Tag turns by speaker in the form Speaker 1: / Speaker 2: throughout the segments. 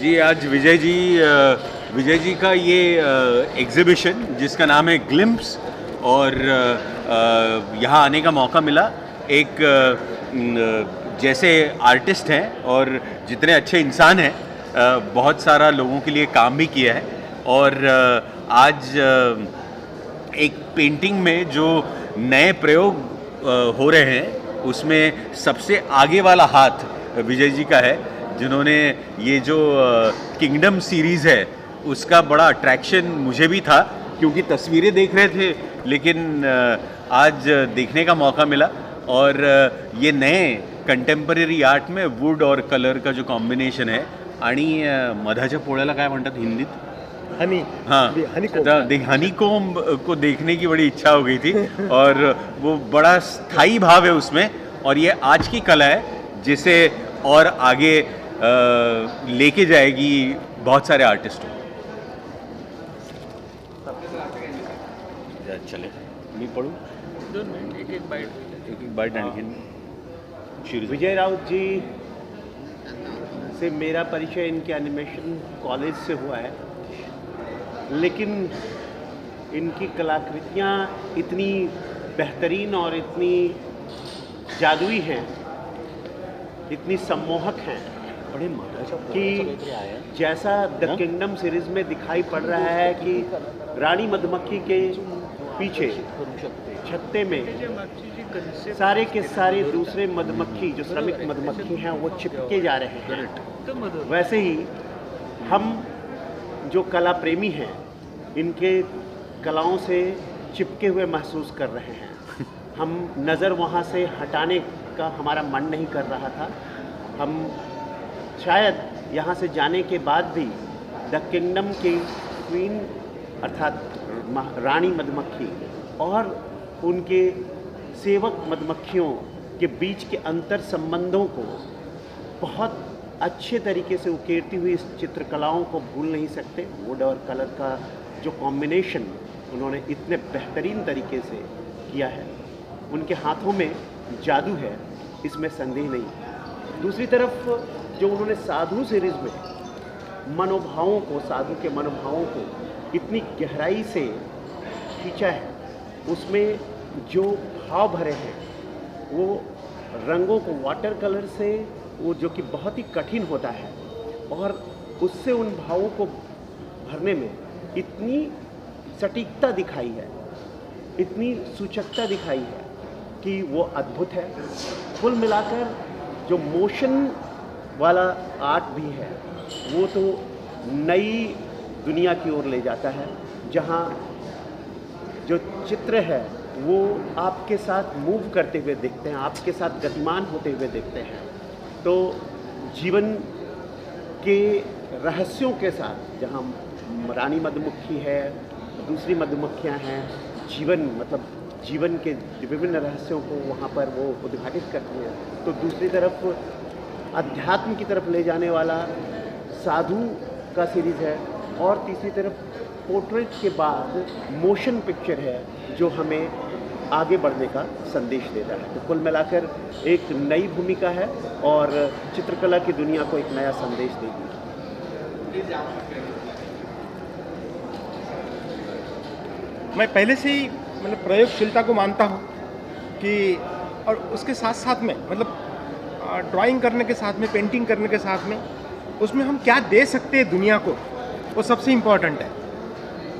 Speaker 1: जी आज विजय जी का ये एग्ज़िबिशन जिसका नाम है ग्लिम्प्स और यहाँ आने का मौका मिला। एक जैसे आर्टिस्ट हैं और जितने अच्छे इंसान हैं, बहुत सारा लोगों के लिए काम भी किया है और आज एक पेंटिंग में जो नए प्रयोग हो रहे हैं उसमें सबसे आगे वाला हाथ विजय जी का है, जिन्होंने ये जो किंगडम सीरीज़ है उसका बड़ा अट्रैक्शन मुझे भी था, क्योंकि तस्वीरें देख रहे थे लेकिन आज देखने का मौका मिला। और ये नए कंटेम्पररी आर्ट में वुड और कलर का जो कॉम्बिनेशन है आणि मधाच्या पोळ्याला काय म्हणतात हिंदीत?
Speaker 2: हनी।
Speaker 1: हाँ, हनीकोम्ब को देखने की बड़ी इच्छा हो गई थी और वो बड़ा स्थायी भाव है उसमें, और ये आज की कला है जिसे और आगे लेके जाएगी बहुत सारे आर्टिस्टों। चले मी पढ़ूँ एक बाइट आणखीन।
Speaker 2: विजय राउत जी से मेरा परिचय इनके एनिमेशन कॉलेज से हुआ है, लेकिन इनकी कलाकृतियाँ इतनी बेहतरीन और इतनी जादुई हैं, इतनी सम्मोहक हैं कि जैसा द किंगडम सीरीज में दिखाई पड़ रहा है कि रानी मधुमक्खी के पीछे छत्ते में सारे के सारे दूसरे मधुमक्खी जो श्रमिक मधुमक्खी हैं वो चिपके जा रहे हैं, वैसे ही हम जो कला प्रेमी हैं इनके कलाओं से चिपके हुए महसूस कर रहे हैं। हम नज़र वहाँ से हटाने का हमारा मन नहीं कर रहा था। हम शायद यहाँ से जाने के बाद भी द किंगडम की क्वीन अर्थात रानी मधुमक्खी और उनके सेवक मधुमक्खियों के बीच के अंतर संबंधों को बहुत अच्छे तरीके से उकेरती हुई इस चित्रकलाओं को भूल नहीं सकते। वुड और कलर का जो कॉम्बिनेशन उन्होंने इतने बेहतरीन तरीके से किया है, उनके हाथों में जादू है, इसमें संदेह नहीं। दूसरी तरफ जो उन्होंने साधु सीरीज़ में मनोभावों को, साधु के मनोभावों को इतनी गहराई से खींचा है, उसमें जो भाव भरे हैं वो रंगों को वाटर कलर से, वो जो कि बहुत ही कठिन होता है, और उससे उन भावों को भरने में इतनी सटीकता दिखाई है, इतनी सूचकता दिखाई है कि वो अद्भुत है। कुल मिलाकर जो मोशन वाला आर्ट भी है वो तो नई दुनिया की ओर ले जाता है, जहाँ जो चित्र है वो आपके साथ मूव करते हुए दिखते हैं, आपके साथ गतिमान होते हुए दिखते हैं। तो जीवन के रहस्यों के साथ, जहाँ रानी मधुमक्खी है, दूसरी मधुमक्खियाँ हैं, जीवन के विभिन्न रहस्यों को वहाँ पर वो उद्घाटित करती हैं। तो दूसरी तरफ अध्यात्म की तरफ ले जाने वाला साधु का सीरीज़ है, और तीसरी तरफ पोर्ट्रेट के बाद मोशन पिक्चर है जो हमें आगे बढ़ने का संदेश देता है। तो कुल मिलाकर एक नई भूमिका है और चित्रकला की दुनिया को एक नया संदेश देगी।
Speaker 3: मैं पहले से ही मतलब प्रयोगशीलता को मानता हूँ कि, और उसके साथ साथ में मतलब ड्राइंग करने के साथ में, पेंटिंग करने के साथ में, उसमें हम क्या दे सकते हैं दुनिया को, वो सबसे इम्पोर्टेंट है।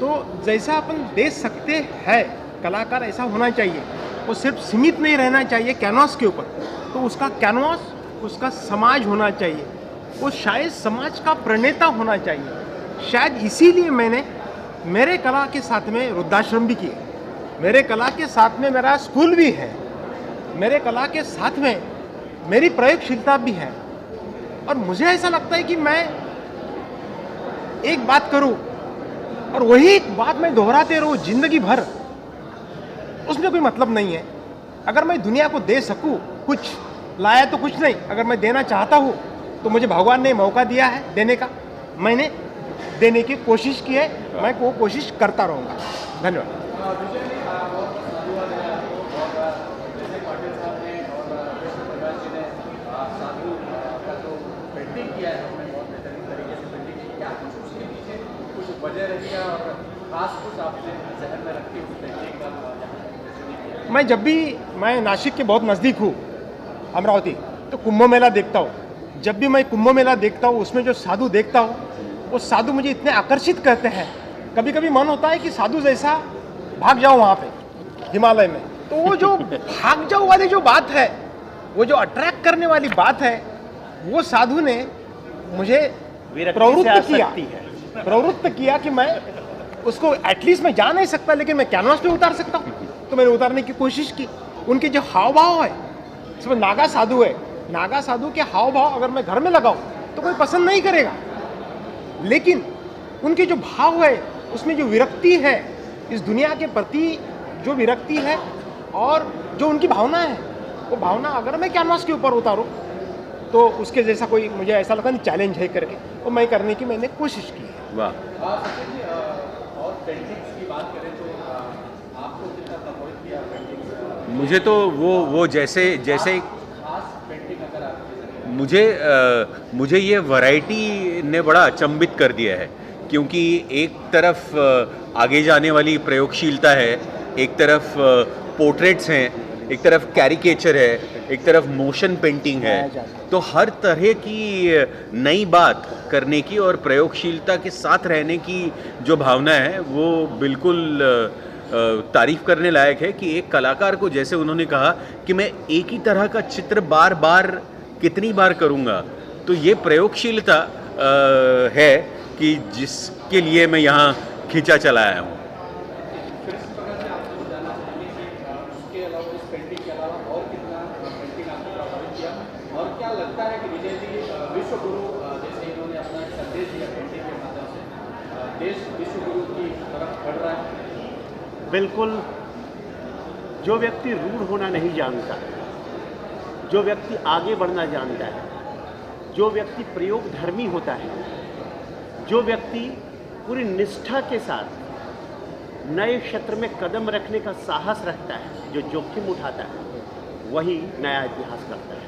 Speaker 3: तो जैसा अपन दे सकते हैं, कलाकार ऐसा होना चाहिए, वो सिर्फ सीमित नहीं रहना चाहिए कैनवास के ऊपर, तो उसका कैनवास उसका समाज होना चाहिए, वो शायद समाज का प्रणेता होना चाहिए। शायद इसीलिए मैंने मेरे कला के साथ में वृद्धाश्रम भी किए, मेरे कला के साथ में मेरा स्कूल भी है, मेरे कला के साथ में मेरी प्रयोगशीलता भी है। और मुझे ऐसा लगता है कि मैं एक बात करूं और वही बात मैं दोहराते रहूं जिंदगी भर, उसमें कोई मतलब नहीं है। अगर मैं दुनिया को दे सकूं, कुछ लाया तो कुछ नहीं, अगर मैं देना चाहता हूं तो मुझे भगवान ने मौका दिया है देने का, मैंने देने की कोशिश की है, मैं वो कोशिश करता रहूँगा। धन्यवाद।
Speaker 2: पेंटिंग किया है, हमने बहुत बेहतरीन तरीके से
Speaker 4: वजह रही है और खास कुछ आपने जहन में रखी उस पेंटिंग का?
Speaker 3: मैं जब भी मैं नासिक के बहुत नज़दीक हूँ अमरावती, तो कुंभ मेला देखता हूँ। जब भी मैं कुंभ मेला देखता हूँ, उसमें जो साधु देखता हूँ, वो साधु मुझे इतने आकर्षित करते हैं, कभी कभी मन होता है कि साधु जैसा भाग जाओ वहाँ पे हिमालय में। तो वो जो भाग जाओ वाली जो बात है, वो जो अट्रैक्ट करने वाली बात है, वो साधु ने मुझे प्रवृत्त किया कि मैं उसको एटलीस्ट मैं जा नहीं सकता, लेकिन मैं कैनवास पे उतार सकता हूँ। तो मैंने उतारने की कोशिश की। उनके जो हाव भाव है, इसमें नागा साधु है, नागा साधु के हाव भाव अगर मैं घर में लगाऊं तो कोई पसंद नहीं करेगा, लेकिन उनके जो भाव है, उसमें जो विरक्ति है, इस दुनिया के प्रति जो विरक्ति है और जो उनकी भावना है, वो भावना अगर मैं कैनवास के ऊपर उतारूं तो उसके जैसा कोई मुझे ऐसा लगा नहीं चैलेंज है करके, वो मैं करने की मैंने कोशिश की है।
Speaker 1: वाह।
Speaker 4: सचिन जी, और पेंटिंग्स की बात करें तो आपको कितना प्रभावित किया पेंटिंग्स?
Speaker 1: मुझे तो वो जैसे
Speaker 4: खास पेंटिंग अगर आप
Speaker 1: मुझे ये वैरायटी ने बड़ा अचंभित कर दिया है, क्योंकि एक तरफ आगे जाने वाली प्रयोगशीलता है, एक तरफ पोर्ट्रेट्स हैं, एक तरफ कैरिकेचर है, एक तरफ मोशन पेंटिंग है। तो हर तरह की नई बात करने की और प्रयोगशीलता के साथ रहने की जो भावना है, वो बिल्कुल तारीफ करने लायक है। कि एक कलाकार को, जैसे उन्होंने कहा कि मैं एक ही तरह का चित्र बार बार कितनी बार करूँगा, तो ये प्रयोगशीलता है कि जिसके लिए मैं यहाँ खींचा चला आया हूँ।
Speaker 4: उसके अलावा, इस पेंटिंग के अलावा और कितना पेंटिंग आपको प्रभावित किया, और क्या लगता है कि विजय जी विश्व गुरु जैसे इन्होंने अपना संदेश दिया पेंटिंग के माध्यम से, देश विश्व गुरु की तरफ बढ़ रहा है?
Speaker 2: बिल्कुल। जो व्यक्ति रूढ़ होना नहीं जानता, जो व्यक्ति आगे बढ़ना जानता है, जो व्यक्ति प्रयोग धर्मी होता है, जो व्यक्ति पूरी निष्ठा के साथ नए क्षेत्र में कदम रखने का साहस रखता है, जो जोखिम उठाता है, वही नया इतिहास करता है।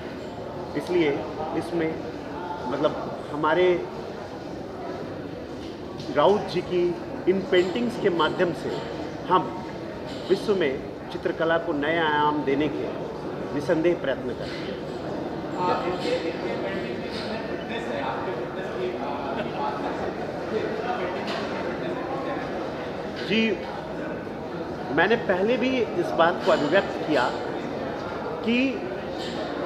Speaker 2: इसलिए इसमें मतलब हमारे राउत जी की इन पेंटिंग्स के माध्यम से हम विश्व में चित्रकला को नए आयाम देने के निसंदेह प्रयत्न करते हैं। जी, मैंने पहले भी इस बात को अभिव्यक्त किया कि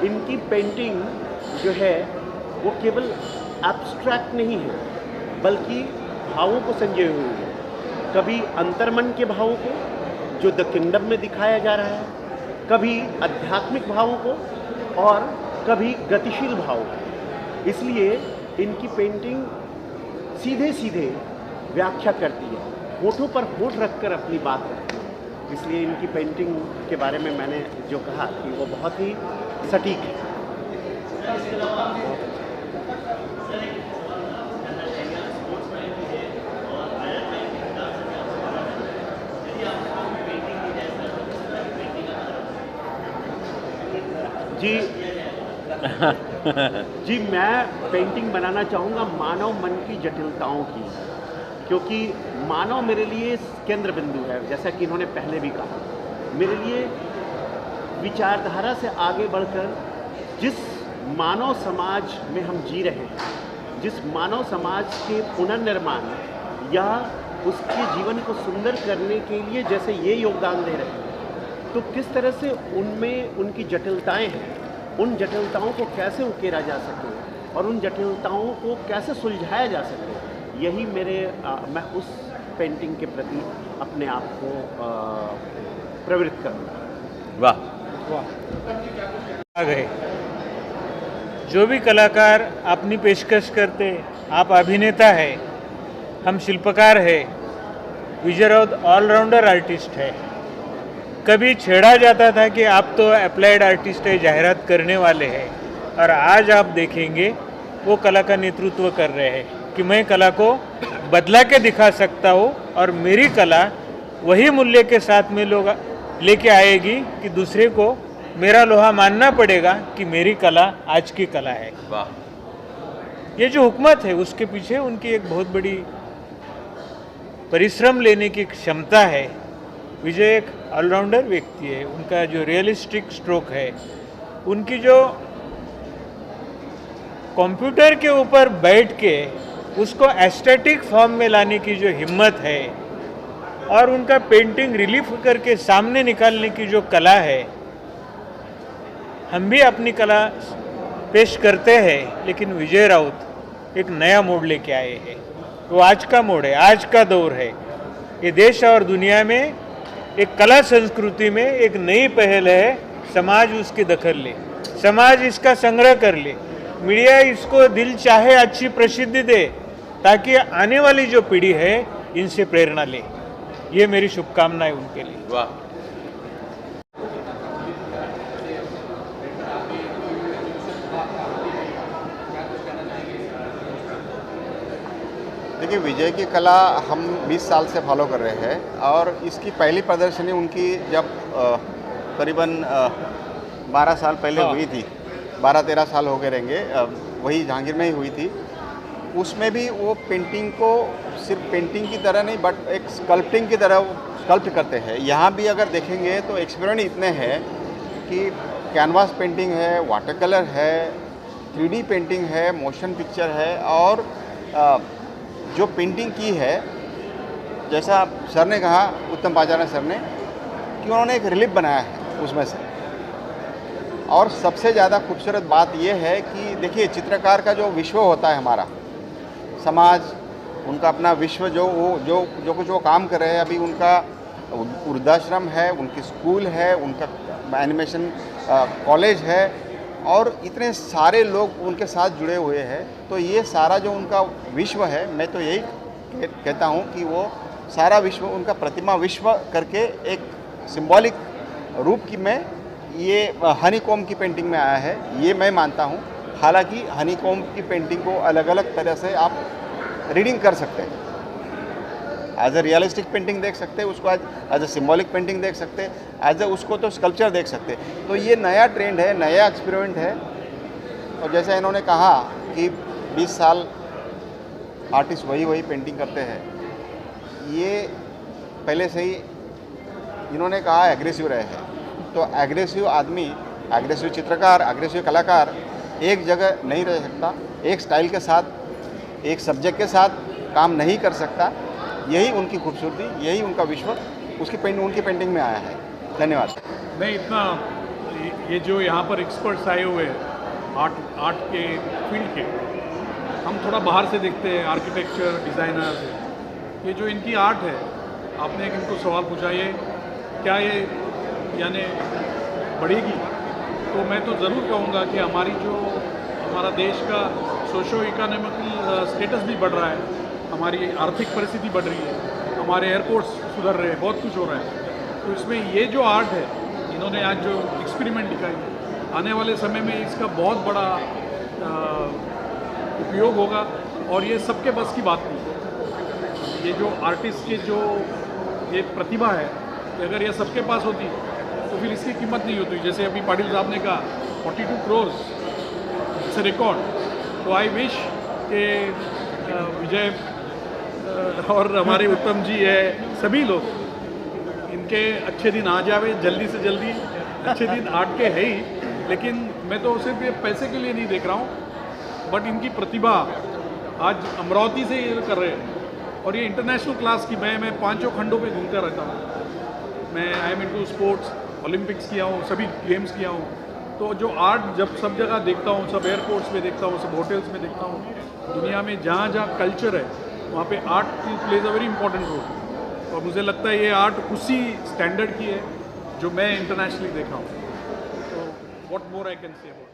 Speaker 2: इनकी पेंटिंग जो है वो केवल एब्स्ट्रैक्ट नहीं है, बल्कि भावों को संजोए हुए है। कभी अंतर्मन के भावों को जो द किंगडम में दिखाया जा रहा है, कभी आध्यात्मिक भावों को, और कभी गतिशील भावों को। इसलिए इनकी पेंटिंग सीधे सीधे व्याख्या करती है, होठों पर होठ रखकर अपनी बात रखती है। इसलिए इनकी पेंटिंग के बारे में मैंने जो कहा कि वो बहुत ही सटीक है। जी जी, मैं पेंटिंग बनाना चाहूँगा मानव मन की जटिलताओं की, क्योंकि मानव मेरे लिए केंद्र बिंदु है। जैसा कि इन्होंने पहले भी कहा, मेरे लिए विचारधारा से आगे बढ़कर जिस मानव समाज में हम जी रहे हैं, जिस मानव समाज के पुनर्निर्माण या उसके जीवन को सुंदर करने के लिए जैसे ये योगदान दे रहे हैं, तो किस तरह से उनमें उनकी जटिलताएं हैं, उन जटिलताओं को कैसे उकेरा जा सके और उन जटिलताओं को कैसे सुलझाया जा सके, यही मैं उस पेंटिंग के प्रति अपने आप को प्रवृत्त करूँगा।
Speaker 1: वाह
Speaker 5: वाह। आ गए जो भी कलाकार अपनी पेशकश करते, आप अभिनेता है, हम शिल्पकार है, विजय राउत ऑलराउंडर आर्टिस्ट है। कभी छेड़ा जाता था कि आप तो अप्लाइड आर्टिस्ट है, जाहिरात करने वाले हैं, और आज आप देखेंगे वो कला का नेतृत्व कर रहे हैं कि मैं कला को बदला के दिखा सकता हूँ, और मेरी कला वही मूल्य के साथ में लोग लेके आएगी कि दूसरे को मेरा लोहा मानना पड़ेगा कि मेरी कला आज की कला है।
Speaker 1: वाह।
Speaker 5: ये जो हुकूमत है उसके पीछे उनकी एक बहुत बड़ी परिश्रम लेने की क्षमता है। विजय एक ऑलराउंडर व्यक्ति है। उनका जो रियलिस्टिक स्ट्रोक है, उनकी जो कंप्यूटर के ऊपर बैठ के उसको एस्थेटिक फॉर्म में लाने की जो हिम्मत है और उनका पेंटिंग रिलीफ करके सामने निकालने की जो कला है, हम भी अपनी कला पेश करते हैं, लेकिन विजय राउत एक नया मोड़ लेके आए हैं। वो आज का मोड़ है, आज का दौर है। ये देश और दुनिया में एक कला संस्कृति में एक नई पहल है। समाज उसकी दखल ले, समाज इसका संग्रह कर ले, मीडिया इसको दिल चाहे अच्छी प्रसिद्धि दे, ताकि आने वाली जो पीढ़ी है इनसे प्रेरणा ले। ये मेरी शुभकामनाएं उनके लिए।
Speaker 1: वाह।
Speaker 6: देखिए, विजय की कला हम 20 साल से फॉलो कर रहे हैं और इसकी पहली प्रदर्शनी उनकी जब करीबन 12 साल पहले हुई थी, 12-13 साल हो गए रहेंगे, वही जहांगीर में ही हुई थी। उसमें भी वो पेंटिंग को सिर्फ पेंटिंग की तरह नहीं बट एक स्कल्पटिंग की तरह स्कल्प्ट करते हैं। यहाँ भी अगर देखेंगे तो एक्सपेरिमेंट इतने हैं कि कैनवास पेंटिंग है, वाटर कलर है, 3D पेंटिंग है, मोशन पिक्चर है और जो पेंटिंग की है, जैसा सर ने कहा, उत्तम पाचार्य सर ने, कि उन्होंने एक रिलीफ बनाया है उसमें से। और सबसे ज़्यादा खूबसूरत बात यह है कि देखिए, चित्रकार का जो विश्व होता है हमारा समाज, उनका अपना विश्व, जो कुछ वो काम कर रहे हैं, अभी उनका वृद्धाश्रम है, उनकी स्कूल है, उनका एनिमेशन कॉलेज है और इतने सारे लोग उनके साथ जुड़े हुए हैं। तो ये सारा जो उनका विश्व है, मैं तो यही कहता हूँ कि वो सारा विश्व उनका प्रतिमा विश्व करके एक सिंबॉलिक रूप की में ये हनीकॉम्ब की पेंटिंग में आया है, ये मैं मानता हूँ। हालांकि हनीकॉम्ब की पेंटिंग को अलग अलग तरह से आप रीडिंग कर सकते हैं। एज ए रियलिस्टिक पेंटिंग देख सकते हैं उसको, एज ए सिंबॉलिक पेंटिंग देख सकते हैं, एज ए उसको तो स्कल्पचर देख सकते हैं। तो ये नया ट्रेंड है, नया एक्सपेरिमेंट है। और जैसा इन्होंने कहा कि 20 साल आर्टिस्ट वही पेंटिंग करते हैं, ये पहले से ही इन्होंने कहा एग्रेसिव रहे हैं। तो एग्रेसिव आदमी, एग्रेसिव चित्रकार, एग्रेसिव कलाकार एक जगह नहीं रह सकता, एक स्टाइल के साथ, एक सब्जेक्ट के साथ काम नहीं कर सकता। यही उनकी खूबसूरती, यही उनका विश्व उनकी पेंटिंग में आया है। धन्यवाद।
Speaker 7: नहीं, इतना ये जो यहाँ पर एक्सपर्ट्स आए हुए हैं आर्ट के फील्ड के, हम थोड़ा बाहर से देखते हैं, आर्किटेक्चर, डिज़ाइनर, ये जो इनकी आर्ट है, आपने एक इनको सवाल पूछा, ये क्या ये यानी बढ़ेगी? तो मैं तो ज़रूर कहूँगा कि हमारा देश का सोशो इकोनॉमिकल स्टेटस भी बढ़ रहा है, हमारी आर्थिक परिस्थिति बढ़ रही है, हमारे एयरपोर्ट्स सुधर रहे हैं, बहुत कुछ हो रहा है। तो इसमें ये जो आर्ट है, इन्होंने आज जो एक्सपेरिमेंट दिखाई, आने वाले समय में इसका बहुत बड़ा उपयोग होगा और ये सबके बस की बात नहीं। ये जो आर्टिस्ट की जो ये प्रतिभा है, तो अगर ये सबके पास होती तो फिर इसकी कीमत नहीं होती। जैसे अभी पाटिल साहब ने कहा 42 करोड़, इट्स अ रिकॉर्ड। तो आई विश कि विजय और हमारे उत्तम जी है, सभी लोग, इनके अच्छे दिन आ जावे जल्दी से जल्दी। अच्छे दिन आर्ट के है ही, लेकिन मैं तो सिर्फ ये पैसे के लिए नहीं देख रहा हूँ, बट इनकी प्रतिभा आज अमरावती से ये कर रहे हैं और ये इंटरनेशनल क्लास की। मैं 5 खंडों पे घूमता रहता हूँ। मैं I am into sports, Olympics किया हूँ, सभी गेम्स किया हूँ। तो जो आर्ट जब सब जगह देखता हूँ, सब एयरपोर्ट्स में देखता हूँ, सब होटल्स में देखता हूँ, दुनिया में जहाँ जहाँ कल्चर है वहाँ पे art plays a very important role. और मुझे लगता है ये आर्ट उसी स्टैंडर्ड की है जो मैं इंटरनेशनली देखा हूँ। तो what more I can say about.